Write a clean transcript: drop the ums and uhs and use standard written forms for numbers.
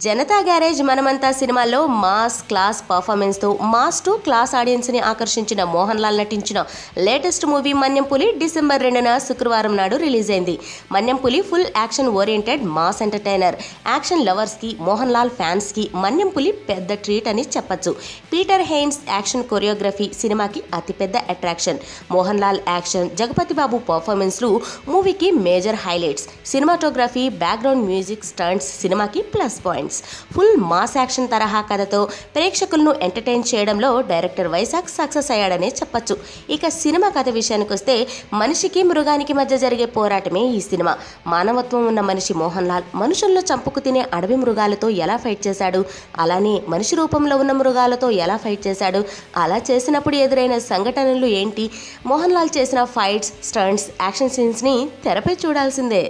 Janata garage Manamantha సినిమాల్లో mass class పర్ఫార్మెన్స్తో mass to class ఆడియన్స్ని ఆకర్షించిన మోహన్ లాల్ నటించిన latest movie Manyam Puli December 2న శుక్రవారం నాడు రిలీజ్ అయింది. Manyam Puli full action oriented mass entertainer. Action లవర్స్కి, మోహన్ లాల్ ఫ్యాన్స్కి మన్యం పులి పెద్ద ట్రీట్ అని చెప్పొచ్చు. పీటర్ హెయిన్స్ యాక్షన్ కొరియోగ్రఫీ సినిమాకి అతిపెద్ద అట్రాక్షన్. మోహన్ లాల్ యాక్షన్, జగపతి బాబు పర్ఫార్మెన్స్లు మూవీకి major highlights. Cinematography, background music, stunts సినిమాకి plus points. Full mass action తరహా కథతో ప్రేక్షకులను ఎంటర్టైన్ చేయడంలో డైరెక్టర్ వైశాఖ్ సక్సెస్ అయ్యాడనే చెప్పొచ్చు. ఇక సినిమా కథ విషయానికి వస్తే మనిషికి మృగానికి మధ్య జరిగే పోరాటమే ఈ సినిమా. మానవత్వం ఉన్న మనిషి మోహన్ లాల్ మనుషుల్లో చంపుకు తినే అడవి మృగాలతో ఎలా ఫైట్ చేశాడు, అలానే మనిషి రూపంలో ఉన్న మృగాలతో ఎలా ఫైట్ చేశాడు, అలా చేసినప్పుడు ఎదురైన సంఘటనలు ఏంటి, మోహన్ లాల్ చేసిన ఫైట్స్, స్టంట్స్, యాక్షన్ సీన్స్ని తెరపై చూడాల్సిందే.